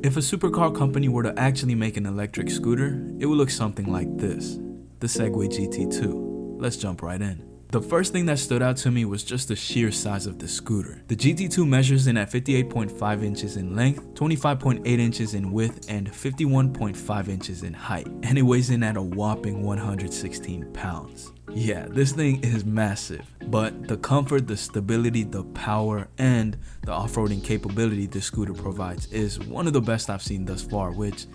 If a supercar company were to actually make an electric scooter, it would look something like this, the Segway GT2. Let's jump right in. The first thing that stood out to me was just the sheer size of the scooter. The GT2 measures in at 58.5 inches in length, 25.8 inches in width, and 51.5 inches in height, and it weighs in at a whopping 116 pounds. Yeah, this thing is massive, but the comfort, the stability, the power, and the off-roading capability this scooter provides is one of the best I've seen thus far, which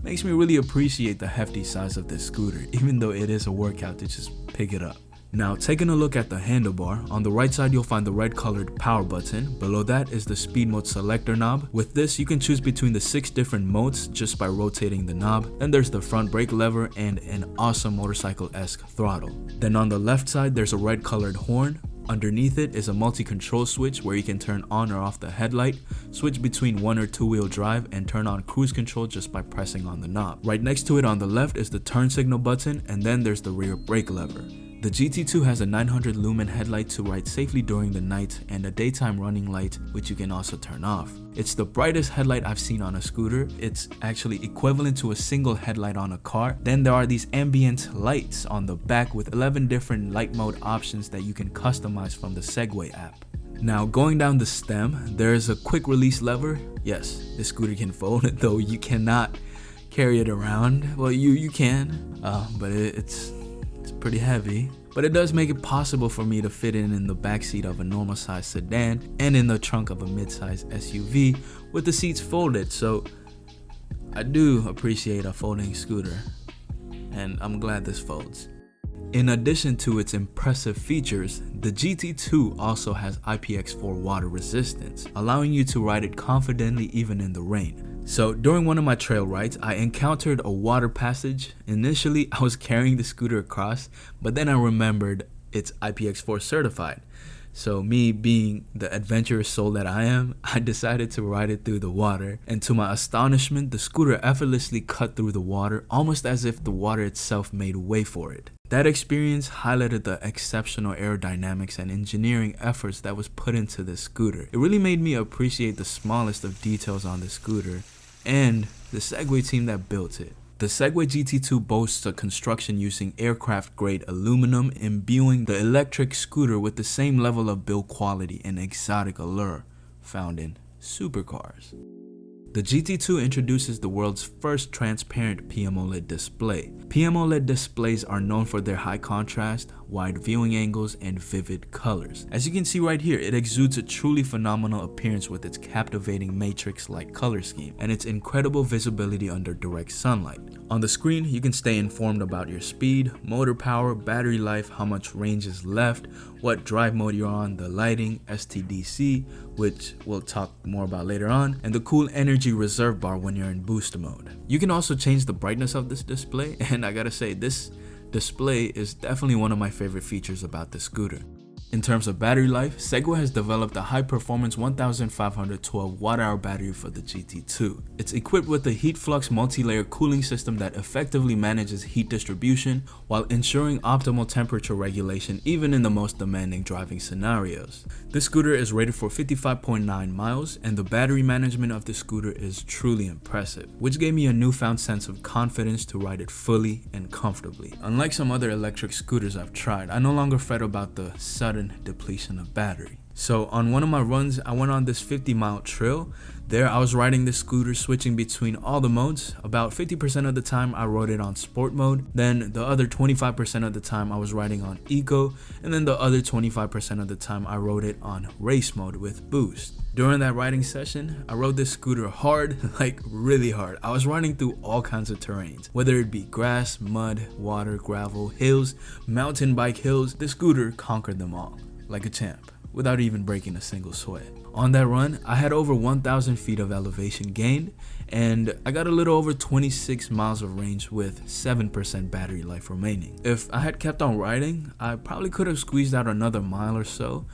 makes me really appreciate the hefty size of this scooter, even though it is a workout to just pick it up. Now, taking a look at the handlebar, on the right side you'll find the red colored power button. Below that is the speed mode selector knob. With this, you can choose between the 6 different modes just by rotating the knob. Then there's the front brake lever and an awesome motorcycle-esque throttle. Then on the left side, there's a red colored horn. Underneath it is a multi-control switch where you can turn on or off the headlight, switch between 1 or 2 wheel drive, and turn on cruise control just by pressing on the knob. Right next to it on the left is the turn signal button, and then there's the rear brake lever. The GT2 has a 900 lumen headlight to ride safely during the night and a daytime running light, which you can also turn off. It's the brightest headlight I've seen on a scooter. It's actually equivalent to a single headlight on a car. Then there are these ambient lights on the back with 11 different light mode options that you can customize from the Segway app. Now, going down the stem, there is a quick release lever. Yes, this scooter can fold, though you cannot carry it around. Well, you can, but it's pretty heavy. But it does make it possible for me to fit in the backseat of a normal size sedan and in the trunk of a mid-size SUV with the seats folded, so I do appreciate a folding scooter, and I'm glad this folds. In addition to its impressive features, the GT2 also has IPX4 water resistance, allowing you to ride it confidently even in the rain. So during one of my trail rides, I encountered a water passage. Initially, I was carrying the scooter across, but then I remembered it's IPX4 certified. So me being the adventurous soul that I am, I decided to ride it through the water, and to my astonishment, the scooter effortlessly cut through the water, almost as if the water itself made way for it. That experience highlighted the exceptional aerodynamics and engineering efforts that was put into this scooter. It really made me appreciate the smallest of details on the scooter and the Segway team that built it. The Segway GT2 boasts a construction using aircraft-grade aluminum, imbuing the electric scooter with the same level of build quality and exotic allure found in supercars. The GT2 introduces the world's first transparent PMOLED display. PMOLED displays are known for their high contrast, wide viewing angles, and vivid colors. As you can see right here, it exudes a truly phenomenal appearance with its captivating matrix-like color scheme and its incredible visibility under direct sunlight. On the screen, you can stay informed about your speed, motor power, battery life, how much range is left, what drive mode you're on, the lighting, STDC, which we'll talk more about later on, and the cool energy reserve bar when you're in boost mode. You can also change the brightness of this display, and I gotta say, this display is definitely one of my favorite features about the scooter. In terms of battery life, Segway has developed a high-performance 1512 watt-hour battery for the GT2. It's equipped with a heat flux multi-layer cooling system that effectively manages heat distribution while ensuring optimal temperature regulation even in the most demanding driving scenarios. This scooter is rated for 55.9 miles, and the battery management of this scooter is truly impressive, which gave me a newfound sense of confidence to ride it fully and comfortably. Unlike some other electric scooters I've tried, I no longer fret about the sudden depletion of battery. So on one of my runs, I went on this 50-mile trail. There I was riding this scooter, switching between all the modes. About 50% of the time I rode it on sport mode, then the other 25% of the time I was riding on eco, and then the other 25% of the time I rode it on race mode with boost. During that riding session, I rode this scooter hard, like really hard. I was riding through all kinds of terrains, whether it be grass, mud, water, gravel, hills, mountain bike hills. The scooter conquered them all. like a champ, without even breaking a single sweat. On that run, I had over 1,000 feet of elevation gained, and I got a little over 26 miles of range with 7% battery life remaining. If I had kept on riding, I probably could have squeezed out another mile or so.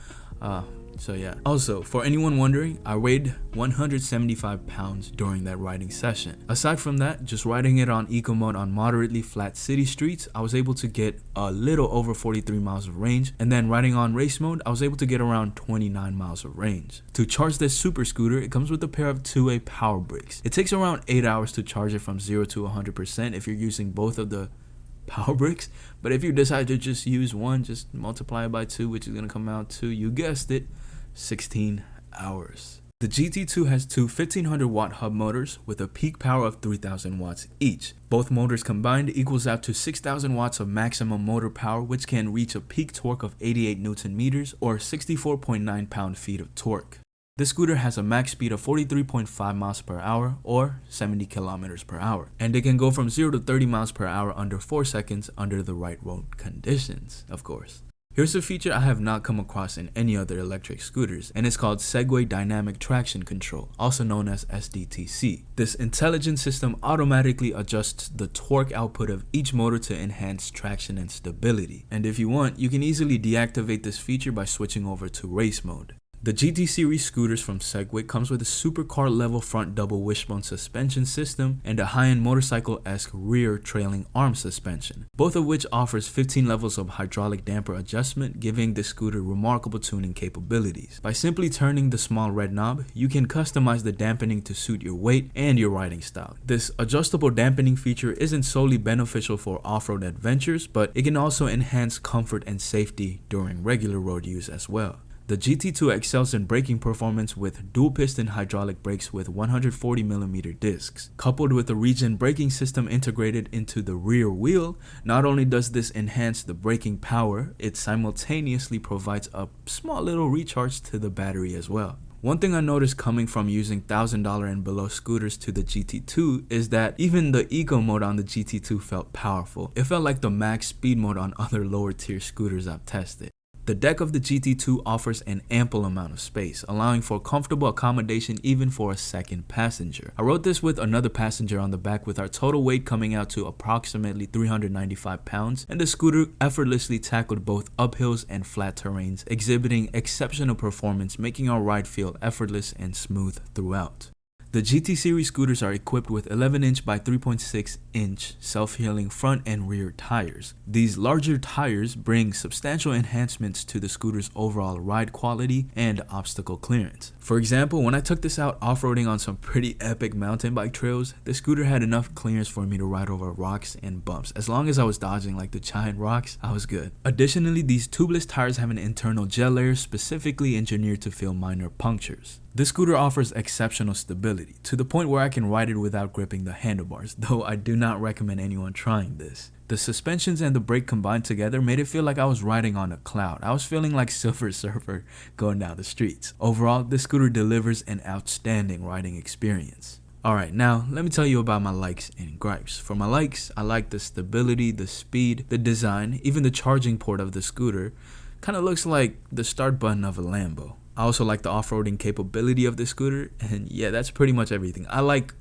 So yeah. Also, for anyone wondering, I weighed 175 pounds during that riding session. Aside from that, just riding it on eco mode on moderately flat city streets, I was able to get a little over 43 miles of range, and then riding on race mode, I was able to get around 29 miles of range. To charge this super scooter, it comes with a pair of 2A power bricks. It takes around 8 hours to charge it from 0 to 100% if you're using both of the power bricks, but if you decide to just use one, just multiply it by 2, which is going to come out to, you guessed it, 16 hours. The GT2 has two 1500 watt hub motors with a peak power of 3000 watts each. Both motors combined equals out to 6000 watts of maximum motor power, which can reach a peak torque of 88 Newton meters or 64.9 pound-feet of torque. This scooter has a max speed of 43.5 miles per hour or 70 kilometers per hour, and it can go from 0 to 30 miles per hour under 4 seconds under the right road conditions, of course. Here's a feature I have not come across in any other electric scooters, and it's called Segway Dynamic Traction Control, also known as SDTC. This intelligent system automatically adjusts the torque output of each motor to enhance traction and stability. And if you want, you can easily deactivate this feature by switching over to race mode. The GT series scooters from Segway comes with a supercar level front double wishbone suspension system and a high-end motorcycle-esque rear trailing arm suspension, both of which offers 15 levels of hydraulic damper adjustment, giving the scooter remarkable tuning capabilities. By simply turning the small red knob, you can customize the dampening to suit your weight and your riding style. This adjustable dampening feature isn't solely beneficial for off-road adventures, but it can also enhance comfort and safety during regular road use as well. The GT2 excels in braking performance with dual piston hydraulic brakes with 140mm discs. Coupled with the regen braking system integrated into the rear wheel, not only does this enhance the braking power, it simultaneously provides a small little recharge to the battery as well. One thing I noticed coming from using $1,000 and below scooters to the GT2 is that even the eco mode on the GT2 felt powerful. It felt like the max speed mode on other lower tier scooters I've tested. The deck of the GT2 offers an ample amount of space, allowing for comfortable accommodation even for a second passenger. I rode this with another passenger on the back with our total weight coming out to approximately 395 pounds, and the scooter effortlessly tackled both uphills and flat terrains, exhibiting exceptional performance, making our ride feel effortless and smooth throughout. The GT series scooters are equipped with 11-inch by 3.6-inch self-healing front and rear tires. These larger tires bring substantial enhancements to the scooter's overall ride quality and obstacle clearance. For example, when I took this out off-roading on some pretty epic mountain bike trails, the scooter had enough clearance for me to ride over rocks and bumps. As long as I was dodging like the giant rocks, I was good. Additionally, these tubeless tires have an internal gel layer specifically engineered to fill minor punctures. This scooter offers exceptional stability, to the point where I can ride it without gripping the handlebars, though I do not recommend anyone trying this. The suspensions and the brake combined together made it feel like I was riding on a cloud. I was feeling like Silver Surfer going down the streets. Overall, this scooter delivers an outstanding riding experience. Alright, now let me tell you about my likes and gripes. For my likes, I like the stability, the speed, the design, even the charging port of the scooter. Kind of looks like the start button of a Lambo. I also like the off-roading capability of the scooter, and yeah, that's pretty much everything. I like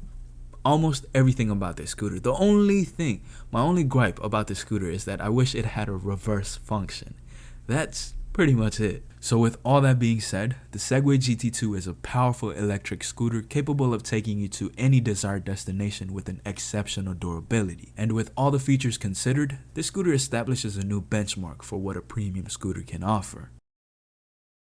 almost everything about this scooter. The only thing, my only gripe about this scooter is that I wish it had a reverse function. That's pretty much it. So with all that being said, the Segway GT2 is a powerful electric scooter capable of taking you to any desired destination with an exceptional durability. And with all the features considered, this scooter establishes a new benchmark for what a premium scooter can offer.